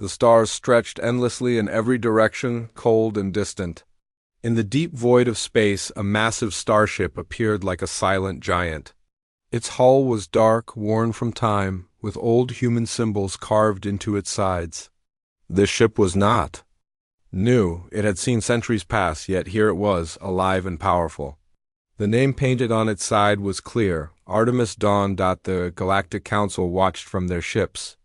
The stars stretched endlessly in every direction, cold and distant. In the deep void of space, a massive starship appeared like a silent giant. Its hull was dark, worn from time, with old human symbols carved into its sides. This ship was not new. It had seen centuries pass, yet here it was, alive and powerful. The name painted on its side was clear, Artemis Dawn. The Galactic Council watched from their ships.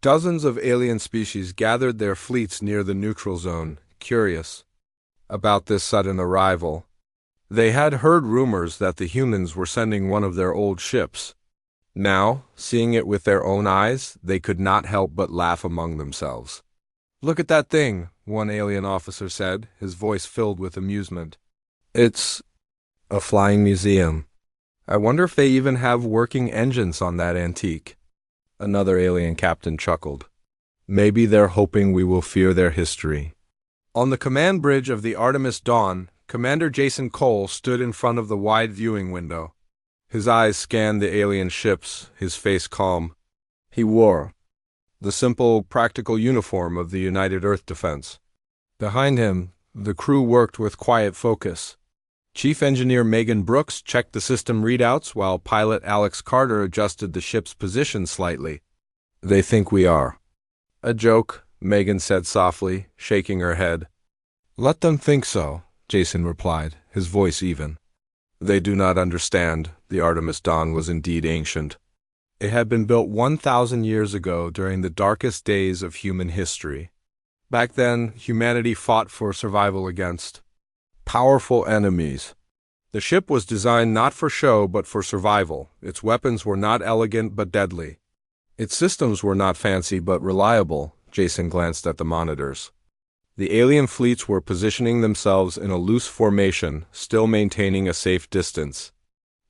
Dozens of alien species gathered their fleets near the neutral zone, curious about this sudden arrival. They had heard rumors that the humans were sending one of their old ships. Now, seeing it with their own eyes, they could not help but laugh among themselves. "Look at that thing," one alien officer said, his voice filled with amusement. "It's a flying museum. I wonder if they even have working engines on that antique." Another alien captain chuckled. "Maybe they're hoping we will fear their history." On the command bridge of the Artemis Dawn, Commander Jason Cole stood in front of the wide viewing window. His eyes scanned the alien ships, his face calm. He wore the simple, practical uniform of the United Earth Defense. Behind him, the crew worked with quiet focus. Chief Engineer Megan Brooks checked the system readouts while pilot Alex Carter adjusted the ship's position slightly. "They think we are." "A joke," Megan said softly, shaking her head. "Let them think so," Jason replied, his voice even. "They do not understand. The Artemis Dawn was indeed ancient. It had been built 1,000 years ago during the darkest days of human history. Back then, humanity fought for survival against powerful enemies. The ship was designed not for show but for survival. Its weapons were not elegant but deadly. Its systems were not fancy but reliable." Jason glanced at the monitors. The alien fleets were positioning themselves in a loose formation, still maintaining a safe distance.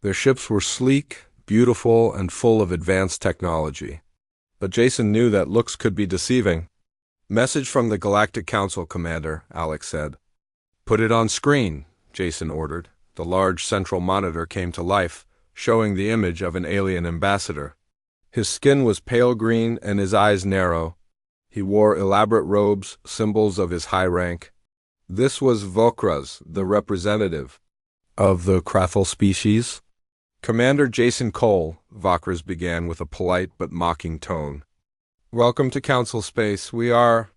Their ships were sleek, beautiful, and full of advanced technology. But Jason knew that looks could be deceiving. "Message from the Galactic Council, Commander," Alex said. "Put it on screen," Jason ordered. The large central monitor came to life, showing the image of an alien ambassador. His skin was pale green and his eyes narrow. He wore elaborate robes, symbols of his high rank. This was Vokraz, the representative of the Krathel species. "Commander Jason Cole," Vokraz began with a polite but mocking tone. "Welcome to Council Space. We are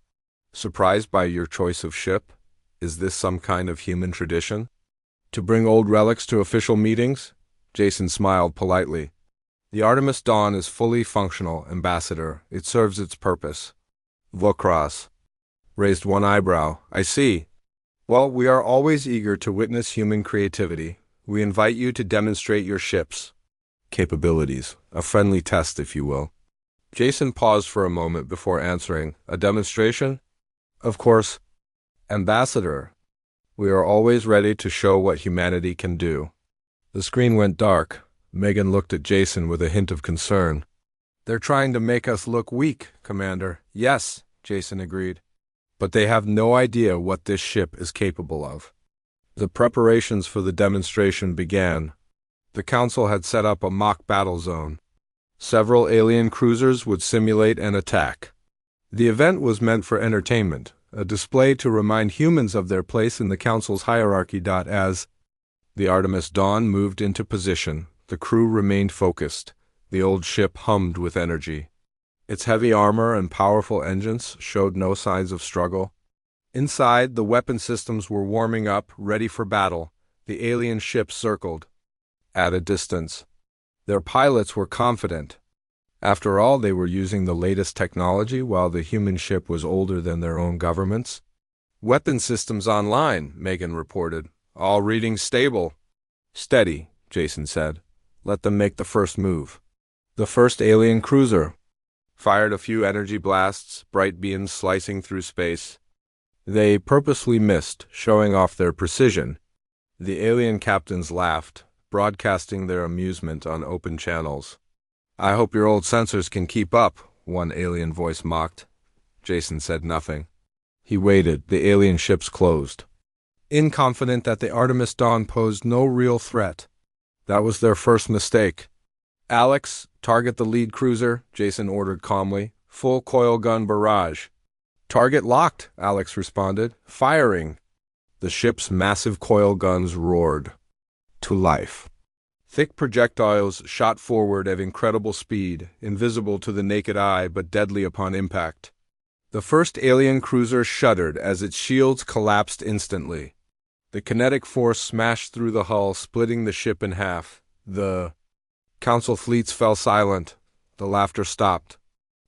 surprised by your choice of ship. Is this some kind of human tradition? To bring old relics to official meetings?" Jason smiled politely. "The Artemis Dawn is fully functional, Ambassador. It serves its purpose." Vokraz raised one eyebrow. "I see. Well, we are always eager to witness human creativity. We invite you to demonstrate your ship's capabilities. A friendly test, if you will." Jason paused for a moment before answering. "A demonstration?" "Of course, Ambassador. We are always ready to show what humanity can do." The screen went dark. Megan looked at Jason with a hint of concern. "They're trying to make us look weak, Commander." "Yes," Jason agreed. "But they have no idea what this ship is capable of." The preparations for the demonstration began. The Council had set up a mock battle zone. Several alien cruisers would simulate an attack. The event was meant for entertainment, a display to remind humans of their place in the Council's hierarchy. As the Artemis Dawn moved into position, the crew remained focused. The old ship hummed with energy. Its heavy armor and powerful engines showed no signs of struggle. Inside, the weapon systems were warming up, ready for battle. The alien ship circled at a distance. Their pilots were confident. After all, they were using the latest technology while the human ship was older than their own governments. "Weapon systems online," Megan reported. "All readings stable." "Steady," Jason said. "Let them make the first move." The first alien cruiser fired a few energy blasts, bright beams slicing through space. They purposely missed, showing off their precision. The alien captains laughed, broadcasting their amusement on open channels. "I hope your old sensors can keep up," one alien voice mocked. Jason said nothing. He waited. The alien ships closed, confident that the Artemis Dawn posed no real threat. That was their first mistake. "Alex, target the lead cruiser," Jason ordered calmly. "Full coil gun barrage." Target locked, Alex responded. Firing. The ship's massive coil guns roared to life. Thick projectiles shot forward at incredible speed, invisible to the naked eye but deadly upon impact. The first alien cruiser shuddered as its shields collapsed instantly. The kinetic force smashed through the hull, splitting the ship in half. The Council fleets fell silent. The laughter stopped.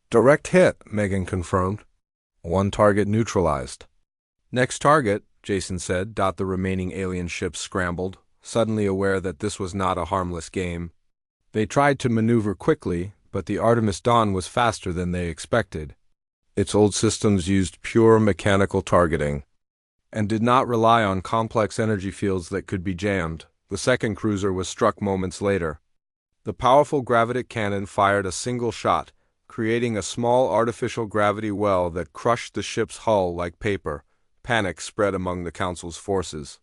Direct hit, Megan confirmed. One target neutralized. Next target, Jason said. The remaining alien ships scrambled, suddenly aware that this was not a harmless game. They tried to maneuver quickly, but the Artemis Dawn was faster than they expected. Its old systems used pure mechanical targeting and did not rely on complex energy fields that could be jammed. The second cruiser was struck moments later. The powerful gravitic cannon fired a single shot, creating a small artificial gravity well that crushed the ship's hull like paper. Panic spread among the Council's forces.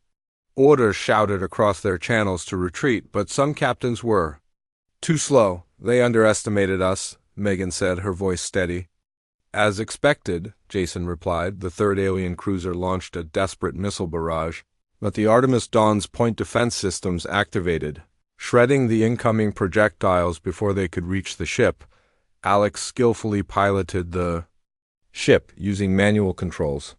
Orders shouted across their channels to retreat, but some captains were too slow. They underestimated us, Megan said, her voice steady. As expected, Jason replied. The third alien cruiser launched a desperate missile barrage, but the Artemis Dawn's point defense systems activated, shredding the incoming projectiles before they could reach the ship. Alex skillfully piloted the ship using manual controls.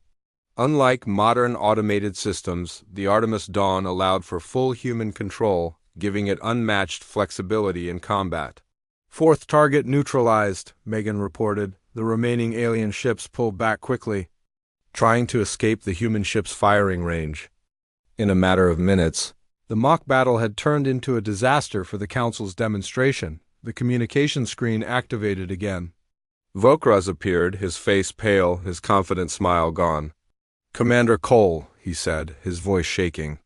Unlike modern automated systems, the Artemis Dawn allowed for full human control, giving it unmatched flexibility in combat. Fourth target neutralized, Megan reported. The remaining alien ships pulled back quickly, trying to escape the human ship's firing range. In a matter of minutes, the mock battle had turned into a disaster for the Council's demonstration. The communication screen activated again. Vokraz appeared, his face pale, his confident smile gone. Commander Cole, he said, his voice shaking.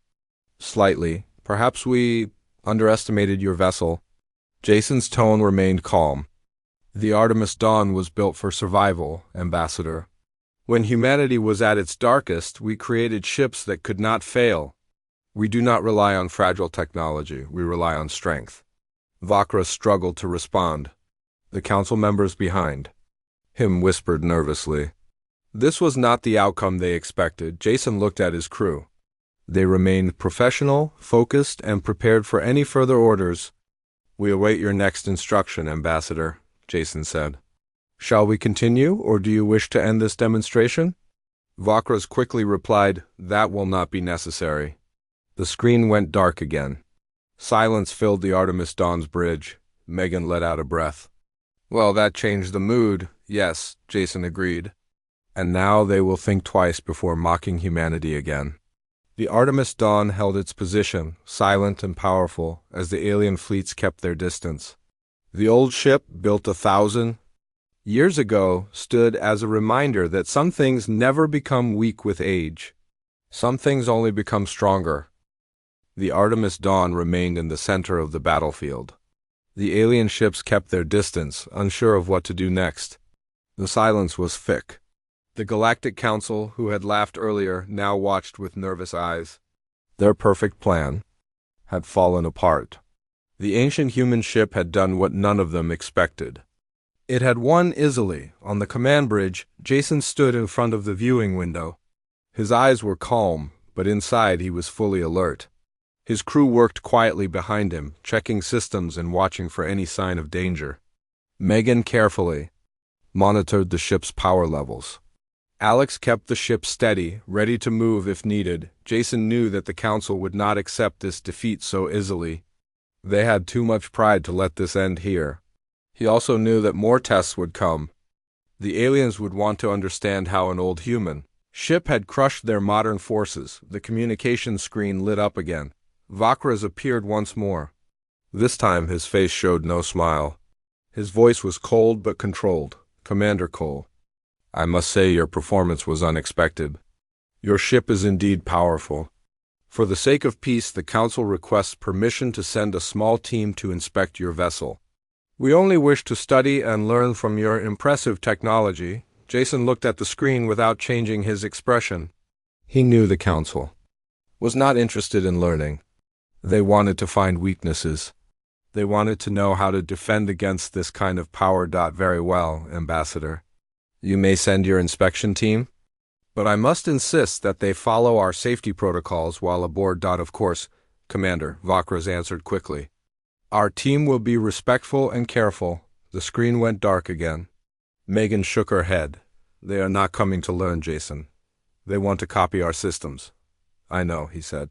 Slightly. Perhaps we underestimated your vessel. Jason's tone remained calm. The Artemis Dawn was built for survival, Ambassador. When humanity was at its darkest, we created ships that could not fail. We do not rely on fragile technology, we rely on strength. Vokraz struggled to respond. The Council members behind him whispered nervously. This was not the outcome they expected. Jason looked at his crew. They remained professional, focused, and prepared for any further orders. We await your next instruction, Ambassador, Jason said. Shall we continue, or do you wish to end this demonstration? Vokraz quickly replied, That will not be necessary. The screen went dark again. Silence filled the Artemis Dawn's bridge. Megan let out a breath. Well, that changed the mood. Yes, Jason agreed. And now they will think twice before mocking humanity again. The Artemis Dawn held its position, silent and powerful, as the alien fleets kept their distance. The old ship, built 1,000 years ago, stood as a reminder that some things never become weak with age. Some things only become stronger. The Artemis Dawn remained in the center of the battlefield. The alien ships kept their distance, unsure of what to do next. The silence was thick. The Galactic Council, who had laughed earlier, now watched with nervous eyes. Their perfect plan had fallen apart. The ancient human ship had done what none of them expected. It had won easily. On the command bridge, Jason stood in front of the viewing window. His eyes were calm, but inside he was fully alert. His crew worked quietly behind him, checking systems and watching for any sign of danger. Megan carefully monitored the ship's power levels. Alex kept the ship steady, ready to move if needed. Jason knew that the Council would not accept this defeat so easily. They had too much pride to let this end here. He also knew that more tests would come. The aliens would want to understand how an old human ship had crushed their modern forces. The communication screen lit up again. Vokraz appeared once more. This time his face showed no smile. His voice was cold but controlled. Commander Cole, I must say your performance was unexpected. Your ship is indeed powerful. For the sake of peace, the Council requests permission to send a small team to inspect your vessel. We only wish to study and learn from your impressive technology. Jason looked at the screen without changing his expression. He knew the Council was not interested in learning. They wanted to find weaknesses. They wanted to know how to defend against this kind of power. Very well, Ambassador. You may send your inspection team, but I must insist that they follow our safety protocols while aboard. Of course, Commander, Vakras answered quickly. Our team will be respectful and careful. The screen went dark again. Megan shook her head. They are not coming to learn, Jason. They want to copy our systems. I know, he said.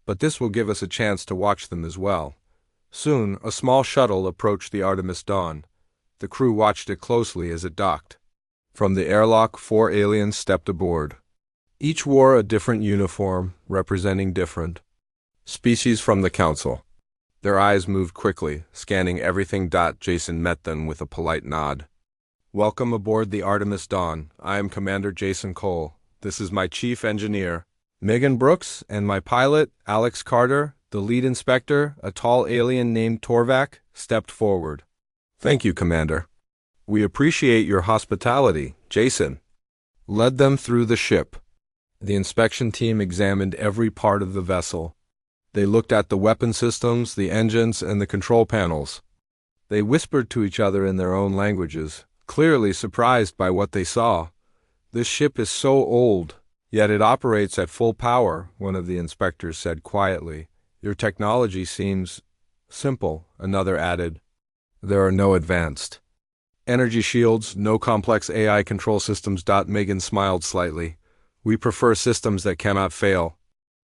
But this will give us a chance to watch them as well. Soon, a small shuttle approached the Artemis Dawn. The crew watched it closely as it docked. From the airlock, 4 aliens stepped aboard. Each wore a different uniform, representing different species from the Council. Their eyes moved quickly, scanning everything. Jason met them with a polite nod. Welcome aboard the Artemis Dawn. I am Commander Jason Cole. This is my chief engineer, Megan Brooks, and my pilot, Alex Carter. The lead inspector, a tall alien named Torvak, stepped forward. Thank you, Commander. We appreciate your hospitality, Jason. Led them through the ship. The inspection team examined every part of the vessel. They looked at the weapon systems, the engines, and the control panels. They whispered to each other in their own languages, clearly surprised by what they saw. This ship is so old, yet it operates at full power, one of the inspectors said quietly. Your technology seems simple, another added. There are no advanced energy shields, no complex AI control systems. Megan smiled slightly. We prefer systems that cannot fail.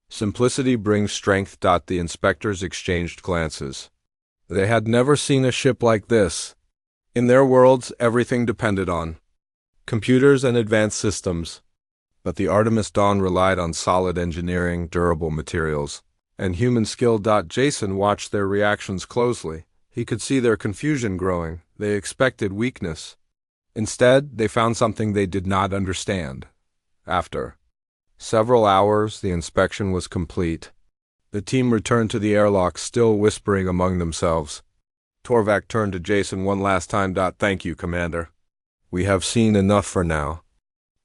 Simplicity brings strength. The inspectors exchanged glances. They had never seen a ship like this. In their worlds, everything depended on computers and advanced systems. But the Artemis Dawn relied on solid engineering, durable materials, and human skill. Jason watched their reactions closely. He could see their confusion growing. They expected weakness. Instead, they found something they did not understand. After several hours, the inspection was complete. The team returned to the airlock, still whispering among themselves. Torvak turned to Jason one last time. Thank you, Commander. We have seen enough for now.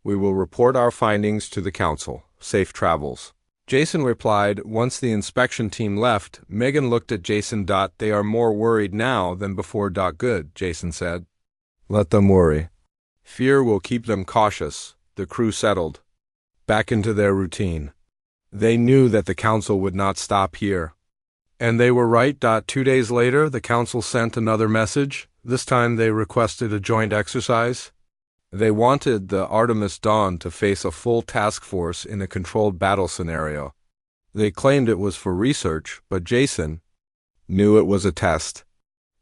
We will report our findings to the Council. Safe travels. Jason replied. Once the inspection team left, Megan looked at Jason. They are more worried now than before. Good, Jason said. Let them worry. Fear will keep them cautious. The crew settled back into their routine. They knew that the Council would not stop here. And they were right. 2 days later, the Council sent another message. This time they requested a joint exercise. They wanted the Artemis Dawn to face a full task force in a controlled battle scenario. They claimed it was for research, but Jason knew it was a test.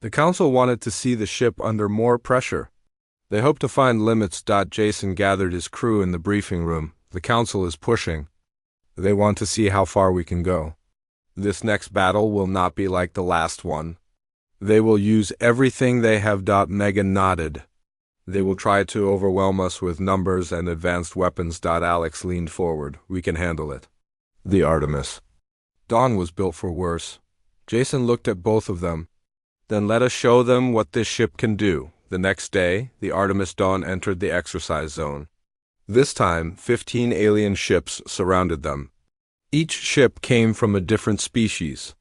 The Council wanted to see the ship under more pressure. They hoped to find limits. Jason gathered his crew in the briefing room. The Council is pushing. They want to see how far we can go. This next battle will not be like the last one. They will use everything they have. Megan nodded. They will try to overwhelm us with numbers and advanced weapons. Alex leaned forward. We can handle it. The Artemis Dawn was built for worse. Jason looked at both of them. Then let us show them what this ship can do. The next day, the Artemis Dawn entered the exercise zone. This time, 15 alien ships surrounded them. Each ship came from a different species,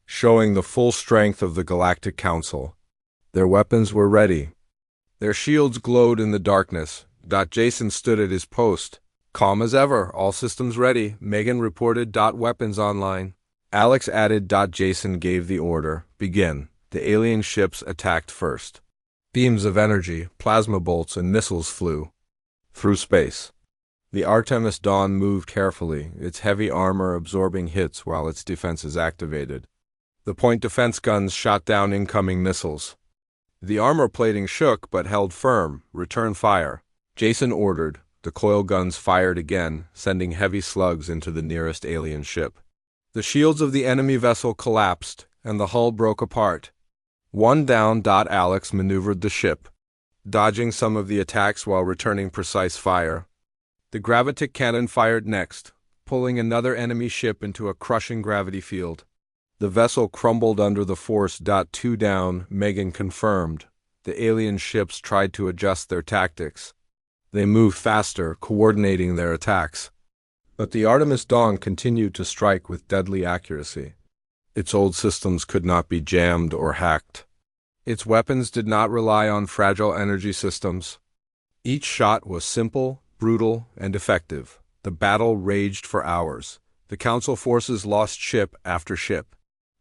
showing the full strength of the Galactic Council. Their weapons were ready. Their shields glowed in the darkness. Jason stood at his post. Calm as ever, all systems ready, Megan reported. Weapons online. Alex added. Jason gave the order. Begin. The alien ships attacked first. Beams of energy, plasma bolts, and missiles flew through space. The Artemis Dawn moved carefully, its heavy armor absorbing hits while its defenses activated. The point defense guns shot down incoming missiles. The armor plating shook but held firm. Return fire. Jason ordered. The coil guns fired again, sending heavy slugs into the nearest alien ship. The shields of the enemy vessel collapsed, and the hull broke apart. One down. Alex maneuvered the ship, dodging some of the attacks while returning precise fire. The gravitic cannon fired next, pulling another enemy ship into a crushing gravity field. The vessel crumbled under the force. 2 down, Megan confirmed. The alien ships tried to adjust their tactics. They moved faster, coordinating their attacks. But the Artemis Dawn continued to strike with deadly accuracy. Its old systems could not be jammed or hacked. Its weapons did not rely on fragile energy systems. Each shot was simple, brutal, and effective. The battle raged for hours. The Council forces lost ship after ship.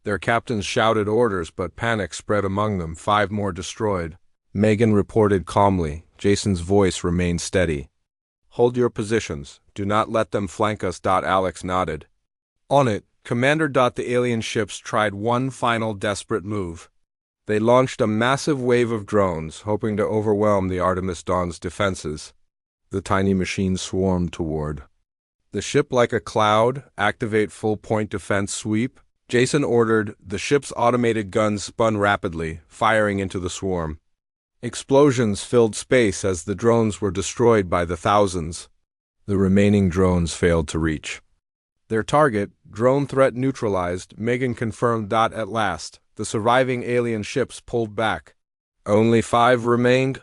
Their captains shouted orders, but panic spread among them. 5 more destroyed. Megan reported calmly. Jason's voice remained steady. Hold your positions. Do not let them flank us. Alex nodded. On it, Commander. The alien ships tried one final desperate move. They launched a massive wave of drones, hoping to overwhelm the Artemis Dawn's defenses. The tiny machines swarmed toward the ship like a cloud. Activate full point defense sweep. Jason ordered. The ship's automated guns spun rapidly, firing into the swarm. Explosions filled space as the drones were destroyed by the thousands. The remaining drones failed to reach their target. Drone threat neutralized. Megan confirmed. At last, the surviving alien ships pulled back. Only 5 remained.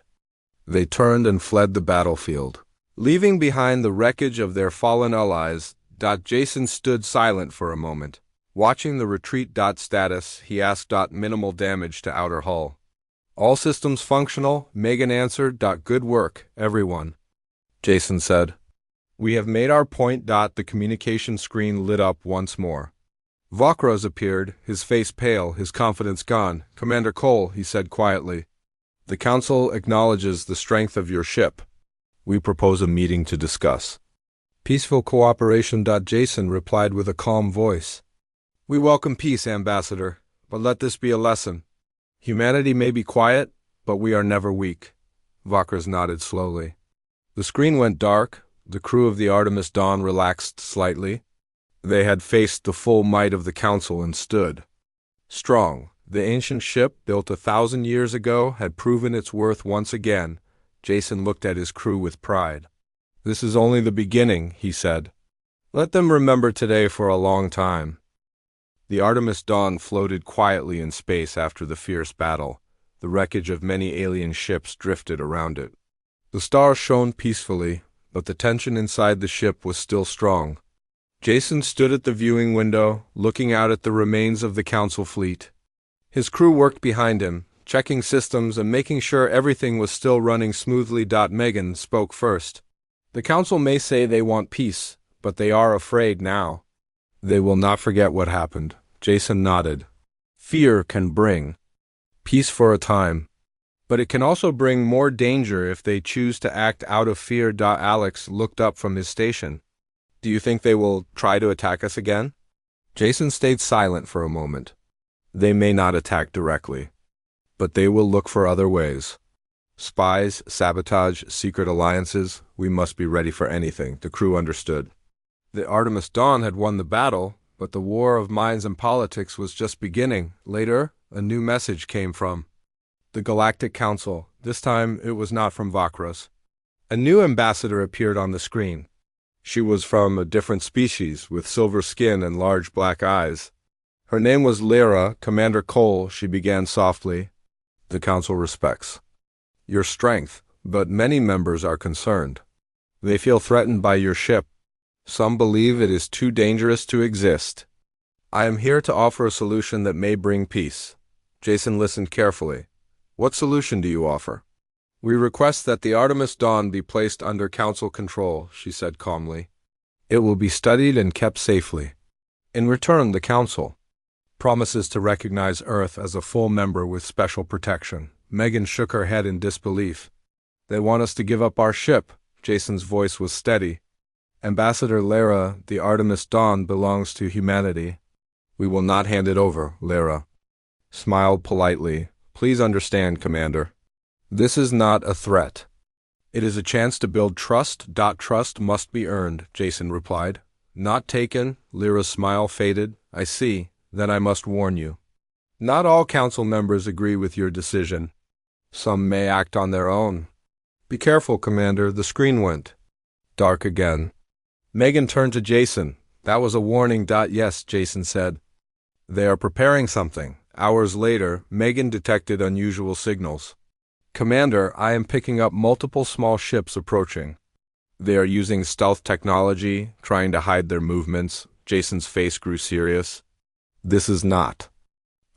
They turned and fled the battlefield, leaving behind the wreckage of their fallen allies. Jason stood silent for a moment, watching the retreat. Status, he asked. Minimal damage to outer hull. All systems functional, Megan answered. Good work, everyone, Jason said. We have made our point. The communication screen lit up once more. Vakros appeared, his face pale, his confidence gone. Commander Cole, he said quietly. The Council acknowledges the strength of your ship. We propose a meeting to discuss peaceful cooperation. Jason replied with a calm voice. We welcome peace, Ambassador, but let this be a lesson. Humanity may be quiet, but we are never weak. Vakros nodded slowly. The screen went dark. The crew of the Artemis Dawn relaxed slightly. They had faced the full might of the Council and stood strong. The ancient ship, built 1,000 years ago, had proven its worth once again. Jason looked at his crew with pride. This is only the beginning, he said. Let them remember today for a long time. The Artemis Dawn floated quietly in space after the fierce battle. The wreckage of many alien ships drifted around it. The stars shone peacefully, but the tension inside the ship was still strong. Jason stood at the viewing window, looking out at the remains of the Council fleet. His crew worked behind him, checking systems and making sure everything was still running smoothly. Megan spoke first. The Council may say they want peace, but they are afraid now. They will not forget what happened. Jason nodded. Fear can bring peace for a time, but it can also bring more danger if they choose to act out of fear. Alex looked up from his station. Do you think they will try to attack us again? Jason stayed silent for a moment. They may not attack directly, but they will look for other ways. Spies, sabotage, secret alliances, we must be ready for anything. The crew understood. The Artemis Dawn had won the battle, but the war of minds and politics was just beginning. Later, a new message came from the Galactic Council. This time, it was not from Vakros. A new ambassador appeared on the screen. She was from a different species, with silver skin and large black eyes. Her name was Lyra. Commander Cole, she began softly. The Council respects your strength, but many members are concerned. They feel threatened by your ship. Some believe it is too dangerous to exist. I am here to offer a solution that may bring peace. Jason listened carefully. What solution do you offer? We request that the Artemis Dawn be placed under Council control, she said calmly. It will be studied and kept safely. In return, the Council promises to recognize Earth as a full member with special protection. Megan shook her head in disbelief. They want us to give up our ship. Jason's voice was steady. Ambassador Lyra, the Artemis Dawn belongs to humanity. We will not hand it over. Lyra smiled politely. Please understand, Commander. This is not a threat. It is a chance to build trust. Trust must be earned, Jason replied. Not taken. Lyra's smile faded. I see. Then I must warn you. Not all Council members agree with your decision. Some may act on their own. Be careful, Commander. The screen went dark again. Megan turned to Jason. That was a warning. Yes, Jason said. They are preparing something. Hours later, Megan detected unusual signals. Commander, I am picking up multiple small ships approaching. They are using stealth technology, trying to hide their movements. Jason's face grew serious. This is not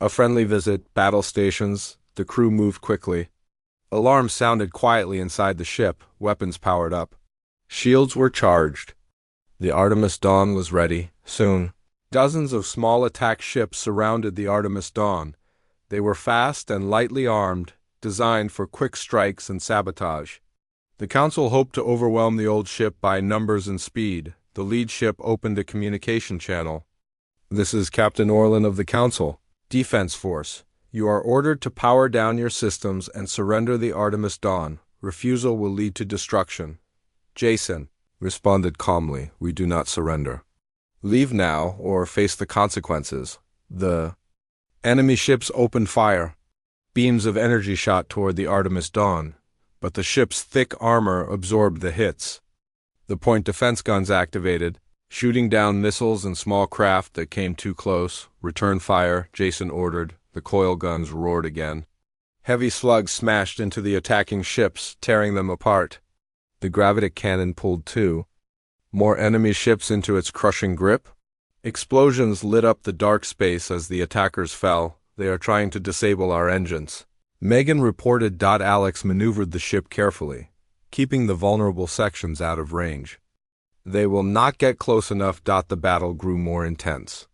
a friendly visit. Battle stations. The crew moved quickly. Alarms sounded quietly inside the ship, weapons powered up. Shields were charged. The Artemis Dawn was ready, soon. Dozens of small attack ships surrounded the Artemis Dawn. They were fast and lightly armed, designed for quick strikes and sabotage. The Council hoped to overwhelm the old ship by numbers and speed. The lead ship opened a communication channel. "This is Captain Orlin of the Council, Defense Force. You are ordered to power down your systems and surrender the Artemis Dawn. Refusal will lead to destruction." Jason responded calmly, "We do not surrender. Leave now or face the consequences." The enemy ships opened fire. Beams of energy shot toward the Artemis Dawn, but the ship's thick armor absorbed the hits. The point defense guns activated, shooting down missiles and small craft that came too close. "Return fire," Jason ordered. The coil guns roared again. Heavy slugs smashed into the attacking ships, tearing them apart. The gravitic cannon pulled too. More enemy ships into its crushing grip. Explosions lit up the dark space as the attackers fell. "They are trying to disable our engines." Megan reported. Alex maneuvered the ship carefully, keeping the vulnerable sections out of range. "They will not get close enough." The battle grew more intense.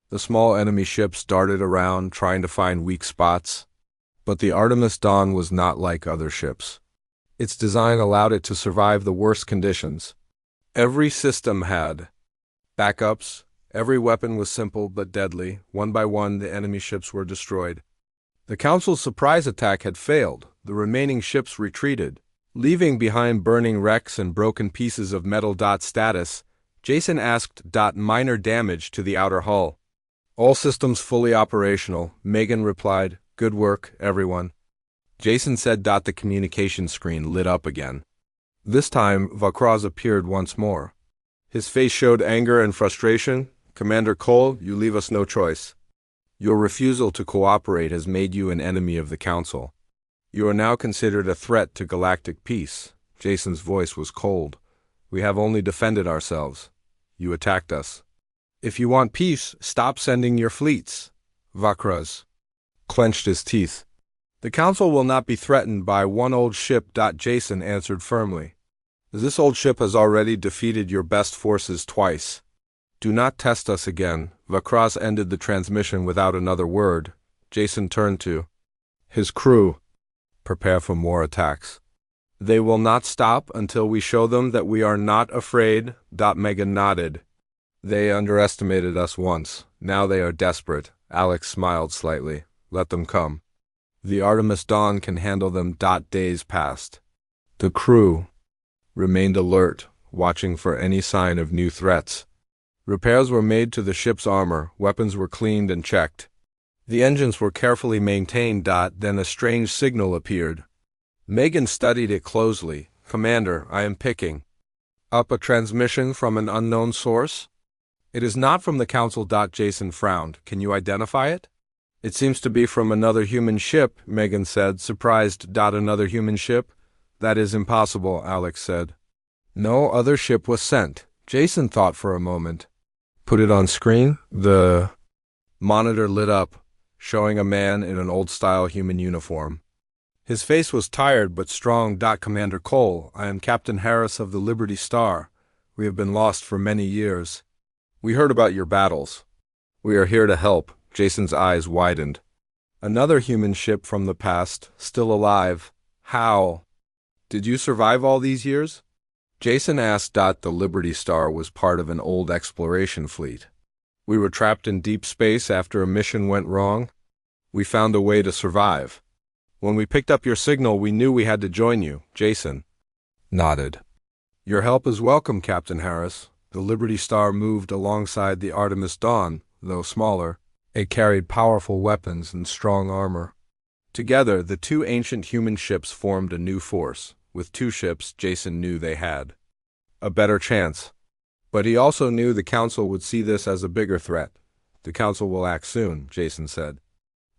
The small enemy ships darted around, trying to find weak spots. But the Artemis Dawn was not like other ships. Its design allowed it to survive the worst conditions. Every system had backups. Every weapon was simple but deadly. One by one, the enemy ships were destroyed. The Council's surprise attack had failed. The remaining ships retreated, leaving behind burning wrecks and broken pieces of metal. Status. Jason asked. Minor damage to the outer hull. "All systems fully operational," Megan replied. "Good work, everyone." Jason said. The communication screen lit up again. This time, Vakraz appeared once more. His face showed anger and frustration. "Commander Cole, you leave us no choice. Your refusal to cooperate has made you an enemy of the Council. You are now considered a threat to galactic peace." Jason's voice was cold. "We have only defended ourselves. You attacked us. If you want peace, stop sending your fleets." Vakraz clenched his teeth. "The Council will not be threatened by one old ship." Jason answered firmly. "This old ship has already defeated your best forces twice. Do not test us again." Vakraz ended the transmission without another word. Jason turned to his crew. "Prepare for more attacks. They will not stop until we show them that we are not afraid." Megan nodded. "They underestimated us once. Now they are desperate." Alex smiled slightly. "Let them come. The Artemis Dawn can handle them." Days passed. The crew remained alert, watching for any sign of new threats. Repairs were made to the ship's armor. Weapons were cleaned and checked. The engines were carefully maintained. Then a strange signal appeared. Megan studied it closely. "Commander, I am picking up a transmission from an unknown source. It is not from the Council." Jason frowned. "Can you identify it?" "It seems to be from another human ship," Megan said, surprised. "Another human ship? That is impossible," Alex said. "No other ship was sent." Jason thought for a moment. "Put it on screen." The monitor lit up, showing a man in an old-style human uniform. His face was tired but strong. "Commander Cole, I am Captain Harris of the Liberty Star. We have been lost for many years. We heard about your battles. We are here to help." Jason's eyes widened. "Another human ship from the past, still alive. How did you survive all these years?" Jason asked. The Liberty Star was part of an old exploration fleet. "We were trapped in deep space after a mission went wrong. We found a way to survive. When we picked up your signal, we knew we had to join you." Jason nodded. "Your help is welcome, Captain Harris." The Liberty Star moved alongside the Artemis Dawn, though smaller. It carried powerful weapons and strong armor. Together, the two ancient human ships formed a new force. With two ships, Jason knew they had a better chance. But he also knew the Council would see this as a bigger threat. "The Council will act soon," Jason said.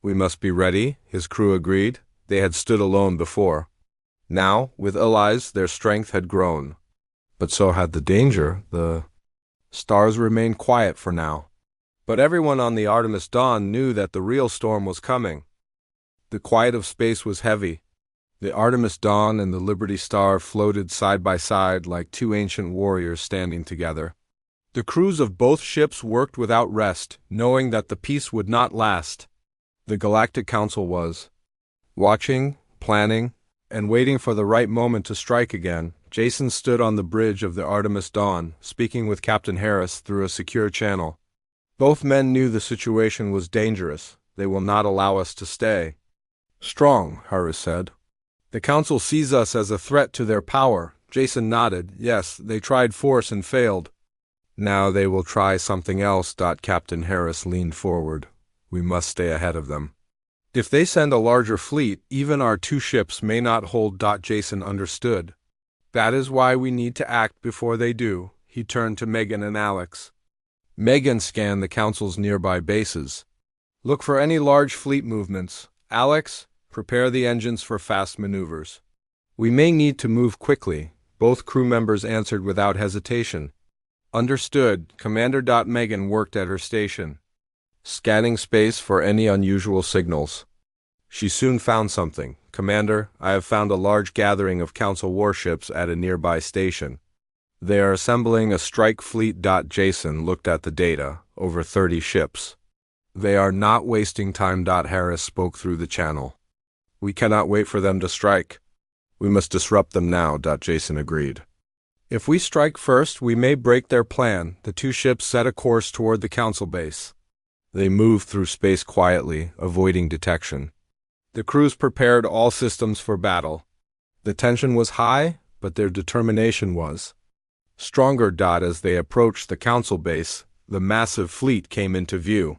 "We must be ready," his crew agreed. They had stood alone before. Now, with allies, their strength had grown. But so had the danger. The stars remained quiet for now. But everyone on the Artemis Dawn knew that the real storm was coming. The quiet of space was heavy. The Artemis Dawn and the Liberty Star floated side by side like two ancient warriors standing together. The crews of both ships worked without rest, knowing that the peace would not last. The Galactic Council was watching, planning, and waiting for the right moment to strike again. Jason stood on the bridge of the Artemis Dawn, speaking with Captain Harris through a secure channel. Both men knew the situation was dangerous. They will not allow us to stay. Strong, Harris said. The Council sees us as a threat to their power. Jason nodded. Yes, they tried force and failed. Now they will try something else. Captain Harris leaned forward. We must stay ahead of them. If they send a larger fleet, even our two ships may not hold. Jason understood. That is why we need to act before they do. He turned to Megan and Alex. Megan scanned the Council's nearby bases. Look for any large fleet movements. Alex, prepare the engines for fast maneuvers. We may need to move quickly. Both crew members answered without hesitation. Understood. Commander. Megan worked at her station, scanning space for any unusual signals. She soon found something. Commander, I have found a large gathering of Council warships at a nearby station. They are assembling a strike fleet. Jason looked at the data. Over 30 ships. They are not wasting time. Harris spoke through the channel. We cannot wait for them to strike. We must disrupt them now. Jason agreed. If we strike first, we may break their plan. The two ships set a course toward the Council base. They moved through space quietly, avoiding detection. The crews prepared all systems for battle. The tension was high, but their determination was stronger. As they approached the Council base, the massive fleet came into view.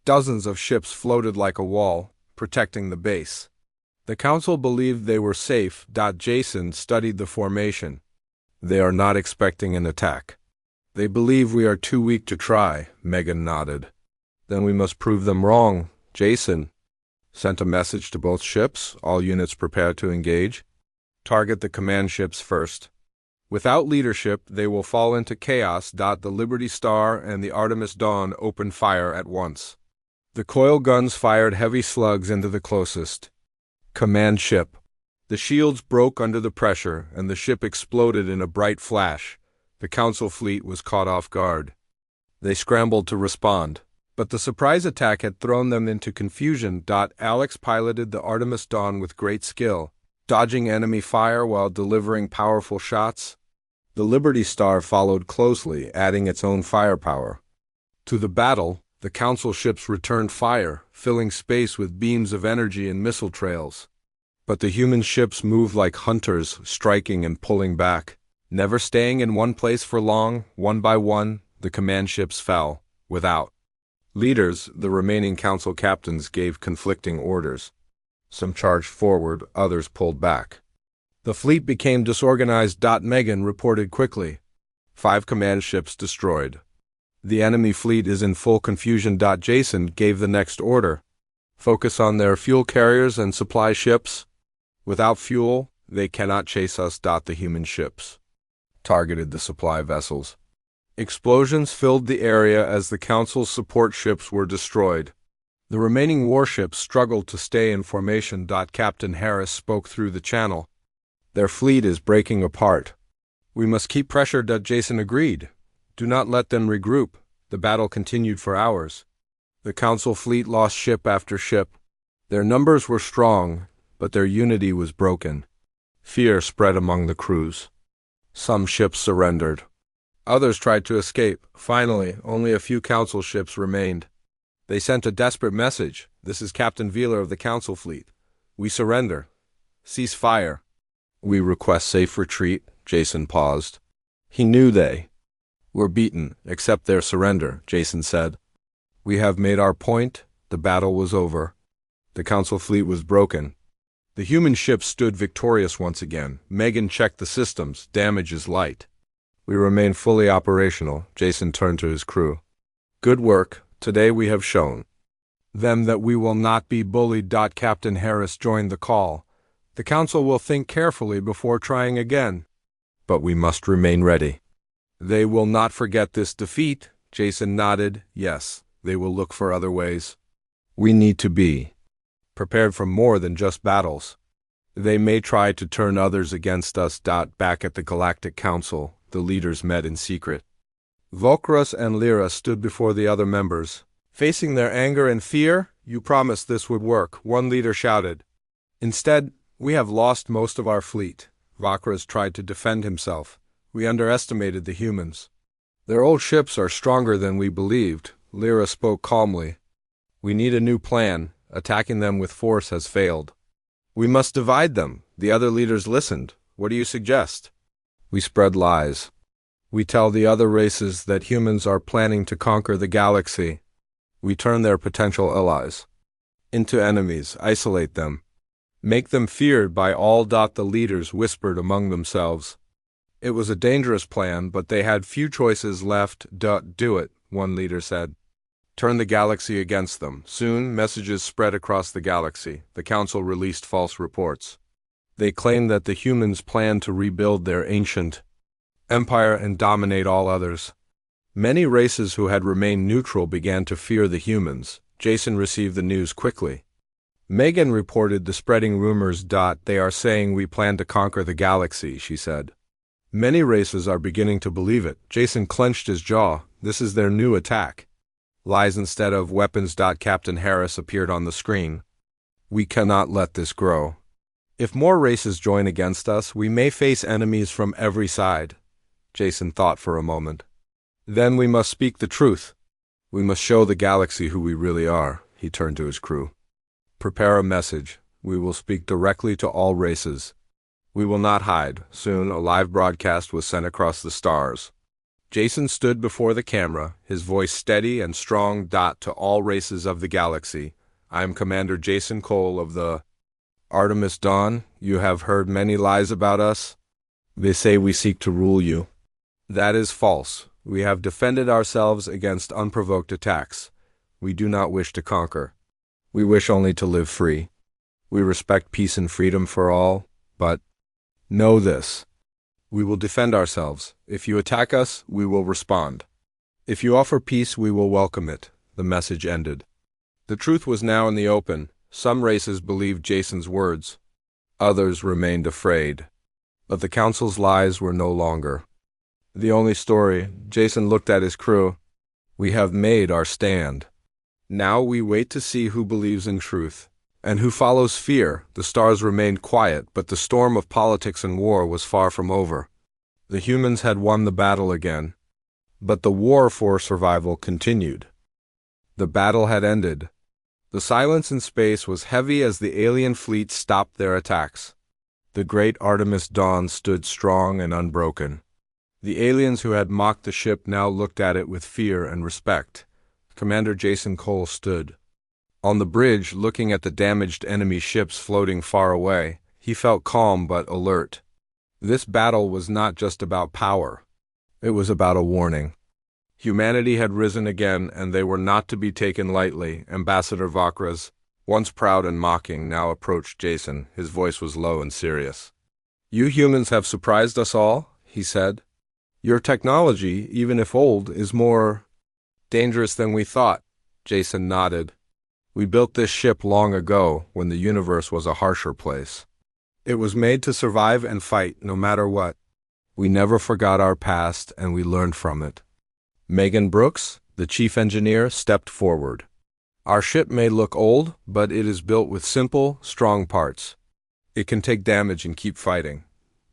Dozens of ships floated like a wall, protecting the base. The Council believed they were safe. Jason studied the formation. They are not expecting an attack. They believe we are too weak to try. Megan nodded. Then we must prove them wrong. Jason sent a message to both ships. All units prepared to engage. Target the command ships first. Without leadership, they will fall into chaos. The Liberty Star and the Artemis Dawn opened fire at once. The coil guns fired heavy slugs into the closest command ship. The shields broke under the pressure, and the ship exploded in a bright flash. The Council fleet was caught off guard. They scrambled to respond, but the surprise attack had thrown them into confusion. Alex piloted the Artemis Dawn with great skill, dodging enemy fire while delivering powerful shots. The Liberty Star followed closely, adding its own firepower. To the battle, the Council ships returned fire, filling space with beams of energy and missile trails. But the human ships moved like hunters, striking and pulling back, never staying in one place for long. One by one, the command ships fell. Without leaders, the remaining Council captains gave conflicting orders. Some charged forward, others pulled back. The fleet became disorganized. Megan reported quickly. 5 command ships destroyed. The enemy fleet is in full confusion. Jason gave the next order. Focus on their fuel carriers and supply ships. Without fuel, they cannot chase us. The human ships targeted the supply vessels. Explosions filled the area as the Council's support ships were destroyed. The remaining warships struggled to stay in formation. Captain Harris spoke through the channel. Their fleet is breaking apart. We must keep pressure. Jason agreed. Do not let them regroup. The battle continued for hours. The Council fleet lost ship after ship. Their numbers were strong, but their unity was broken. Fear spread among the crews. Some ships surrendered. Others tried to escape. Finally, only a few Council ships remained. They sent a desperate message. This is Captain Wheeler of the Council fleet. We surrender. Cease fire. We request safe retreat. Jason paused. He knew they were beaten, accept their surrender, Jason said. We have made our point. The battle was over. The Council fleet was broken. The human ships stood victorious once again. Megan checked the systems. Damage is light. We remain fully operational. Jason turned to his crew. Good work. Today we have shown them that we will not be bullied. Captain Harris joined the call. The Council will think carefully before trying again. But we must remain ready. They will not forget this defeat. Jason nodded. Yes, they will look for other ways. We need to be prepared for more than just battles. They may try to turn others against us. Back at the Galactic Council, the leaders met in secret. Volkrus and Lyra stood before the other members. Facing their anger and fear, "You promised this would work," one leader shouted. "Instead, we have lost most of our fleet." Volkrus tried to defend himself. "We underestimated the humans. Their old ships are stronger than we believed." Lyra spoke calmly. "We need a new plan. Attacking them with force has failed. We must divide them." The other leaders listened. "What do you suggest?" "We spread lies. We tell the other races that humans are planning to conquer the galaxy. We turn their potential allies into enemies, isolate them, make them feared by all." The leaders whispered among themselves. It was a dangerous plan, but they had few choices left. "Do it," one leader said. "Turn the galaxy against them." Soon, messages spread across the galaxy. The council released false reports. They claimed that the humans planned to rebuild their ancient empire and dominate all others. Many races who had remained neutral began to fear the humans. Jason received the news quickly. Megan reported the spreading rumors. "They are saying we plan to conquer the galaxy," she said. "Many races are beginning to believe it." Jason clenched his jaw. This is their new attack. Lies instead of weapons. Captain Harris appeared on the screen. "We cannot let this grow. If more races join against us, we may face enemies from every side." Jason thought for a moment. "Then we must speak the truth. We must show the galaxy who we really are." He turned to his crew. "Prepare a message. We will speak directly to all races. We will not hide." Soon, a live broadcast was sent across the stars. Jason stood before the camera, his voice steady and strong. "To all races of the galaxy, I am Commander Jason Cole of the Artemis Dawn. You have heard many lies about us. They say we seek to rule you. That is false. We have defended ourselves against unprovoked attacks. We do not wish to conquer. We wish only to live free. We respect peace and freedom for all, but know this. We will defend ourselves. If you attack us, we will respond. If you offer peace, we will welcome it." The message ended. The truth was now in the open. Some races believed Jason's words. Others remained afraid. But the council's lies were no longer the only story. Jason looked at his crew. "We have made our stand. Now we wait to see who believes in truth and who follows fear." The stars remained quiet, but the storm of politics and war was far from over. The humans had won the battle again, but the war for survival continued. The battle had ended. The silence in space was heavy as the alien fleet stopped their attacks. The great Artemis Dawn stood strong and unbroken. The aliens who had mocked the ship now looked at it with fear and respect. Commander Jason Cole stood on the bridge, looking at the damaged enemy ships floating far away. He felt calm but alert. This battle was not just about power. It was about a warning. Humanity had risen again, and they were not to be taken lightly. Ambassador Volkrus, once proud and mocking, now approached Jason. His voice was low and serious. "You humans have surprised us all," he said. "Your technology, even if old, is more dangerous than we thought." Jason nodded. "We built this ship long ago, when the universe was a harsher place. It was made to survive and fight, no matter what. We never forgot our past, and we learned from it." Megan Brooks, the chief engineer, stepped forward. "Our ship may look old, but it is built with simple, strong parts. It can take damage and keep fighting.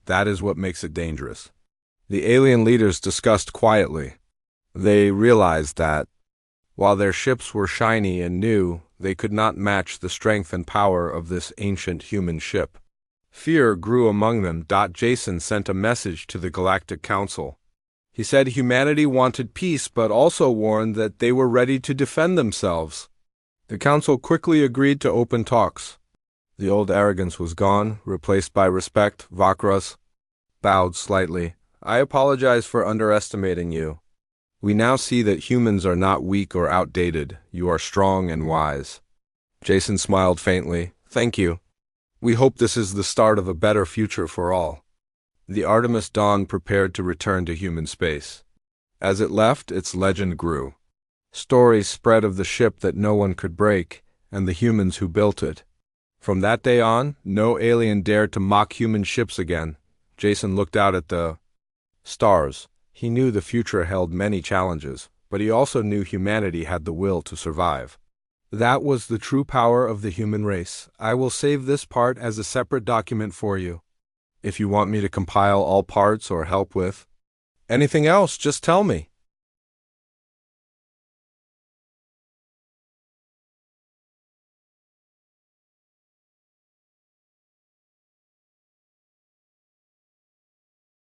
That is what makes it dangerous." The alien leaders discussed quietly. They realized that, while their ships were shiny and new, they could not match the strength and power of this ancient human ship. Fear grew among them. Jason sent a message to the Galactic Council. He said humanity wanted peace, but also warned that they were ready to defend themselves. The Council quickly agreed to open talks. The old arrogance was gone, replaced by respect. Volkrus bowed slightly. "I apologize for underestimating you. We now see that humans are not weak or outdated. You are strong and wise." Jason smiled faintly. "Thank you. We hope this is the start of a better future for all." The Artemis Dawn prepared to return to human space. As it left, its legend grew. Stories spread of the ship that no one could break, and the humans who built it. From that day on, no alien dared to mock human ships again. Jason looked out at the stars. He knew the future held many challenges, but he also knew humanity had the will to survive. That was the true power of the human race. I will save this part as a separate document for you. If you want me to compile all parts or help with anything else, just tell me.